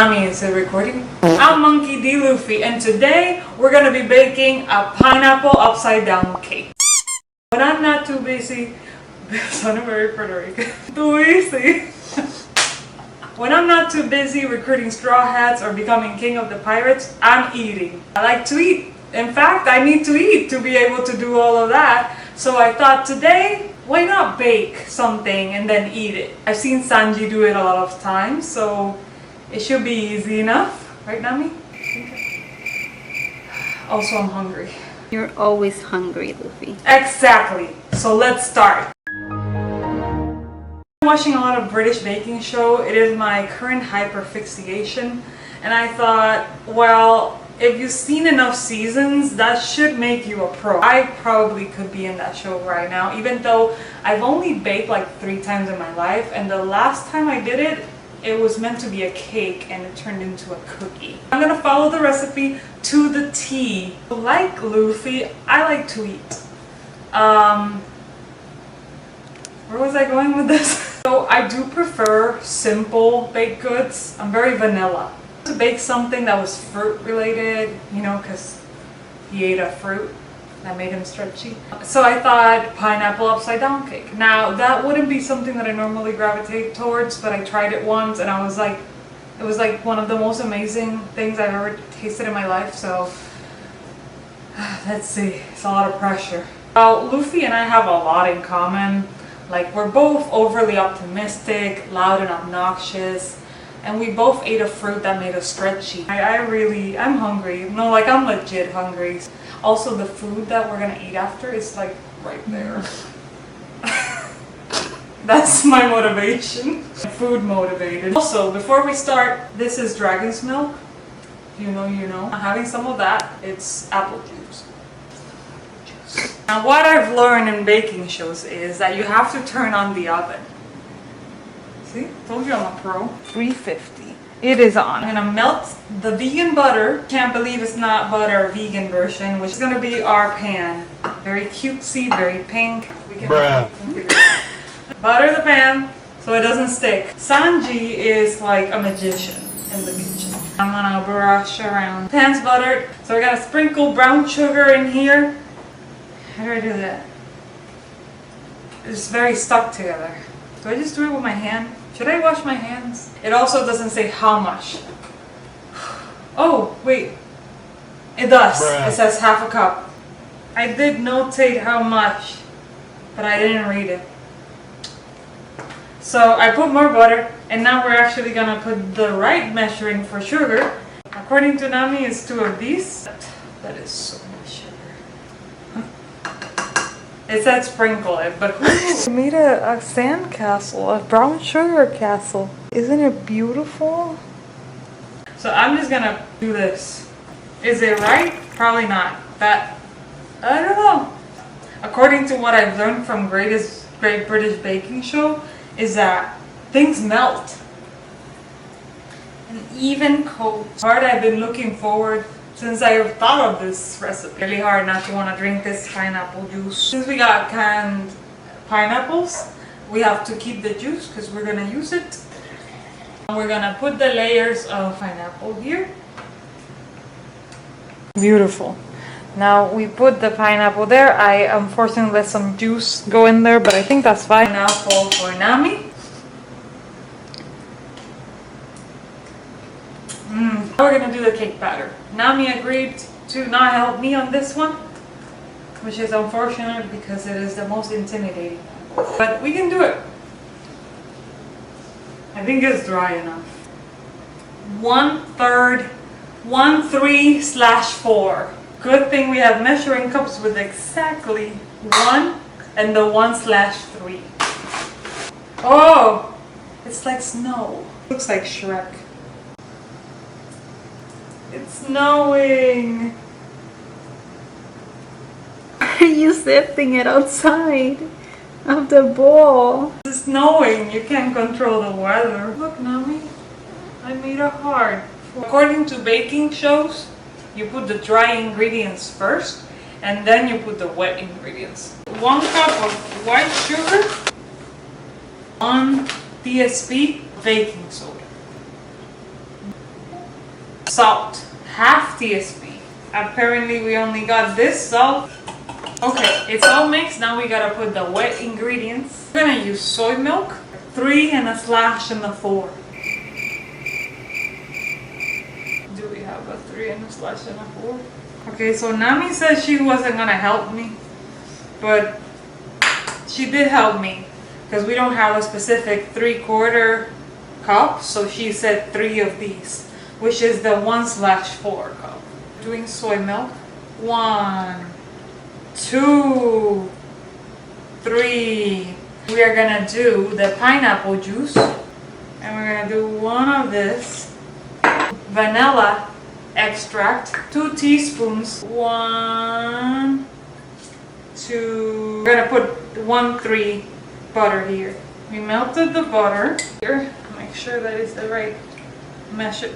Is it recording? I'm Monkey D. Luffy, and today we're gonna be baking a pineapple upside down cake. When I'm not too busy, sounded very Puerto Rican. Too easy. When I'm not too busy recruiting straw hats or becoming king of the pirates, I'm eating. I like to eat. In fact, I need to eat to be able to do all of that. So I thought today, why not bake something and then eat it? I've seen Sanji do it a lot of times, so it should be easy enough. Right, Nami? Also, I'm hungry. You're always hungry, Luffy. Exactly. So let's start. I'm watching a lot of British baking show. It is my current hyperfixation. And I thought, well, if you've seen enough seasons, that should make you a pro. I probably could be in that show right now, even though I've only baked like 3 times in my life. And the last time I did it, it was meant to be a cake and it turned into a cookie. I'm gonna follow the recipe to the T. Like Luffy, I like to eat. Where was I going with this? So I do prefer simple baked goods. I'm very vanilla. To bake something that was fruit related, you know, because he ate a fruit that made him stretchy. So I thought pineapple upside down cake. Now that wouldn't be something that I normally gravitate towards, but I tried it once and I was like, it was like one of the most amazing things I've ever tasted in my life. So let's see, it's a lot of pressure. Luffy and I have a lot in common. Like, we're both overly optimistic, loud and obnoxious, and we both ate a fruit that made us stretchy. I'm hungry. No, like, I'm legit hungry. Also, the food that we're gonna eat after is like right there. That's my motivation. Food motivated. Also, before we start, this is dragon's milk. You know. I'm having some of that. It's apple juice. Now, what I've learned in baking shows is that you have to turn on the oven. See? Told you I'm a pro. 350. It is on. I'm gonna melt the vegan butter. Can't believe it's not butter, vegan version, which is gonna be our pan. Very cutesy, very pink. We can butter the pan so it doesn't stick. Sanji is like a magician in the kitchen. I'm gonna brush around. Pan's buttered, so we're gonna sprinkle brown sugar in here. How do I do that? It's very stuck together. Do I just do it with my hand? Should I wash my hands? It also doesn't say how much. Oh, wait. It does. It says half a cup. I did notate how much, but I didn't read it. So I put more butter, and now we're actually gonna put the right measuring for sugar. According to Nami, it's 2 of these. That is so much sugar. It said sprinkle it, but I made a sand castle, a brown sugar castle. Isn't it beautiful? So I'm just gonna do this. Is it right? Probably not. That, I don't know. According to what I've learned from Great British Baking Show, is that things melt. An even coat. Hard I've been looking forward since I thought of this recipe. Really hard not to want to drink this pineapple juice. Since we got canned pineapples, we have to keep the juice because we're gonna use it. We're gonna put the layers of pineapple here. Beautiful. Now we put the pineapple there. I unfortunately let some juice go in there, but I think that's fine. Now for Nami. Now we're gonna do the cake batter. Nami agreed to not help me on this one, which is unfortunate because it is the most intimidating. But we can do it. I think it's dry enough. 1/3, 1/3/4. Good thing we have measuring cups with exactly 1 and the 1/3. Oh, it's like snow. Looks like Shrek. It's snowing. Are you setting it outside of the bowl? It's snowing. You can't control the weather. Look, Nami. I made a heart. According to baking shows, you put the dry ingredients first and then you put the wet ingredients. 1 cup of white sugar, 1 TSP baking soda. Salt, half TSP. Apparently we only got this salt. Okay, it's all mixed. Now we gotta put the wet ingredients. We're gonna use soy milk, 3 and a slash and a 4. Do we have a 3 and a slash and a 4? Okay, so Nami said she wasn't gonna help me, but she did help me because we don't have a specific 3/4 cup, so she said 3 of these, which is the 1/4 cup. Doing soy milk. 1, 2, 3. We are gonna do the pineapple juice, and we're gonna do 1 of this vanilla extract, 2 teaspoons. 1, 2. We're gonna put 1/3 butter here. We melted the butter here. Make sure that is the right measure.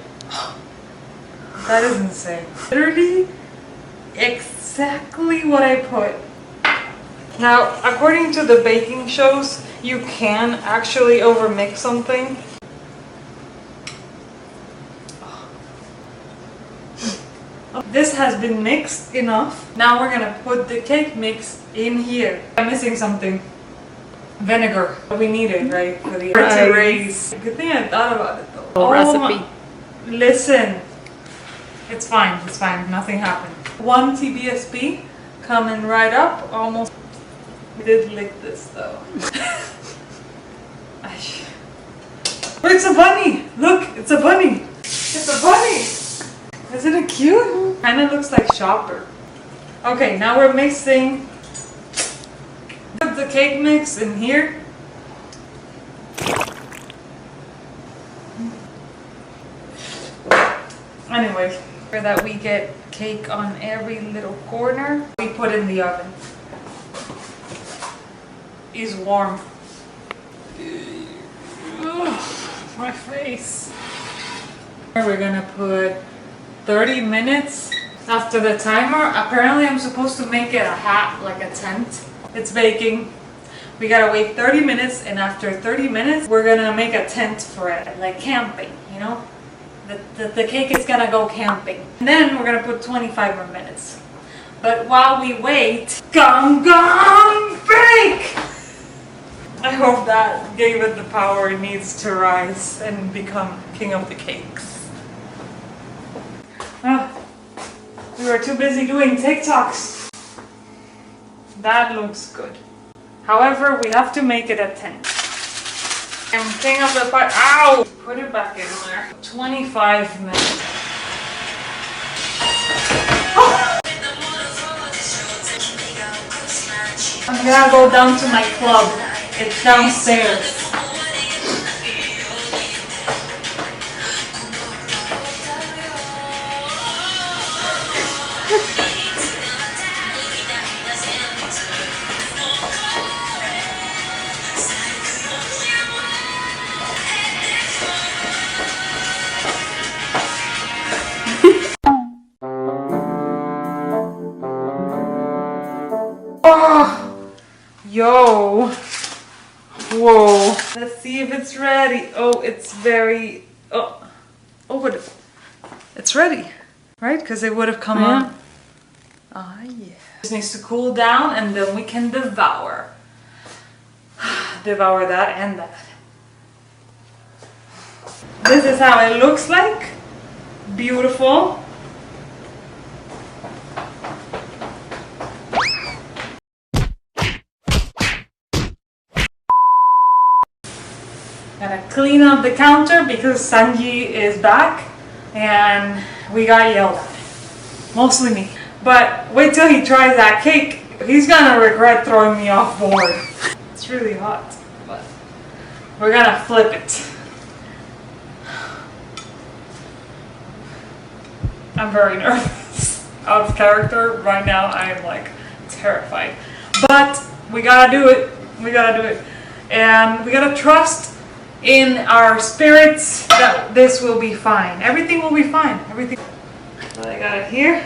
That is insane. Literally exactly what I put. Now, according to the baking shows, you can actually overmix something. This has been mixed enough. Now we're gonna put the cake mix in here. I'm missing something. Vinegar. We need it, right? For the to raise. Good thing I thought about it though. Oh, recipe. Listen. It's fine. It's fine. Nothing happened. 1 TBSP coming right up. Almost. We did lick this though. It's a bunny! Look! It's a bunny! It's a bunny! Isn't it cute? Kinda looks like Shopper. Okay, now we're mixing. Put the cake mix in here. Anyway, for that we get cake on every little corner. We put in the oven. It's warm. Ugh, my face. We're gonna put 30 minutes after the timer. Apparently I'm supposed to make it a hat, like a tent. It's baking. We gotta wait 30 minutes, and after 30 minutes we're gonna make a tent for it, like camping, you know? The cake is gonna go camping. And then we're gonna put 25 more minutes. But while we wait, gum bake! I hope that gave it the power it needs to rise and become king of the cakes. We were too busy doing TikToks. That looks good. However, we have to make it a 10. And king of the pot. Ow! Put it back in there. 25 minutes. Oh! I'm gonna go down to my club. It's downstairs. Oh, yo, whoa. Let's see if it's ready. Oh, it's very, but it's ready, right? Because it would have come out. Ah, yeah. This needs to cool down and then we can devour. Devour that and that. This is how it looks like. Beautiful. Gotta clean up the counter because Sanji is back and we got yelled at. Mostly me. But wait till he tries that cake. He's gonna regret throwing me off board. It's really hot, but we're gonna flip it. I'm very nervous. Out of character right now. I am like terrified. But we gotta do it. We gotta do it. And we gotta trust in our spirits that this will be fine. Everything will be fine. Everything. So I got it here.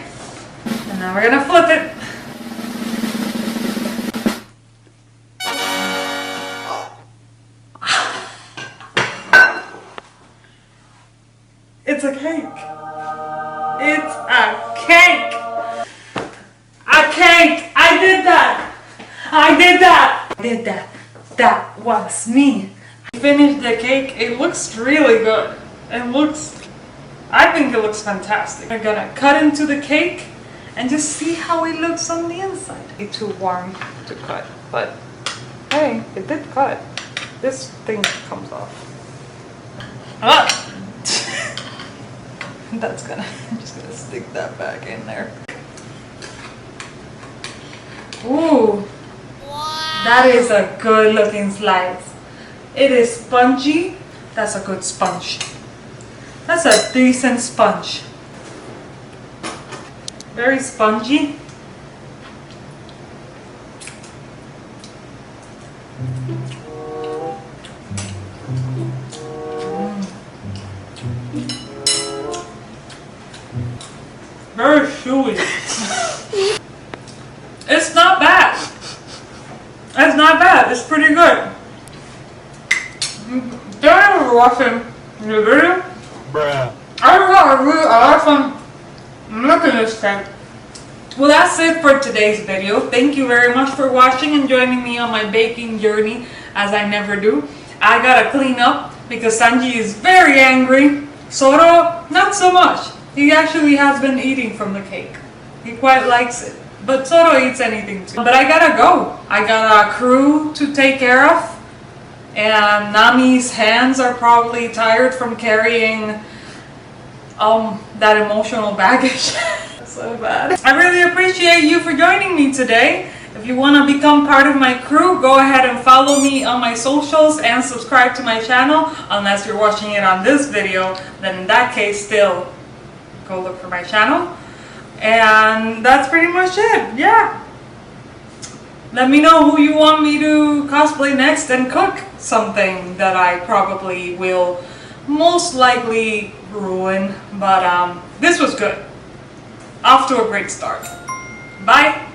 And now we're gonna flip it. It's a cake. It's a cake. A cake. I did that. I did that. I did that. That was me. I finished the cake. It looks really good. I think it looks fantastic. I'm gonna cut into the cake and just see how it looks on the inside. It's too warm to cut, but hey, it did cut. This thing comes off. Ah! I'm just gonna stick that back in there. Ooh, that is a good looking slice. It is spongy. That's a good sponge. That's a decent sponge. Very spongy. Very chewy. It's not bad. It's not bad. It's pretty good. Don't ever watch him in the video. Bruh. I don't know. I like fun. Look at this thing. Well, that's it for today's video. Thank you very much for watching and joining me on my baking journey, as I never do. I gotta clean up because Sanji is very angry. Zoro, not so much. He actually has been eating from the cake. He quite likes it. But Zoro eats anything too. But I gotta go. I got a crew to take care of. And Nami's hands are probably tired from carrying that emotional baggage. So bad. I really appreciate you for joining me today. If you want to become part of my crew, go ahead and follow me on my socials and subscribe to my channel. Unless you're watching it on this video, then in that case still go look for my channel. And that's pretty much it. Yeah. Let me know who you want me to cosplay next and cook something that I probably will most likely ruin. But this was good. Off to a great start. Bye.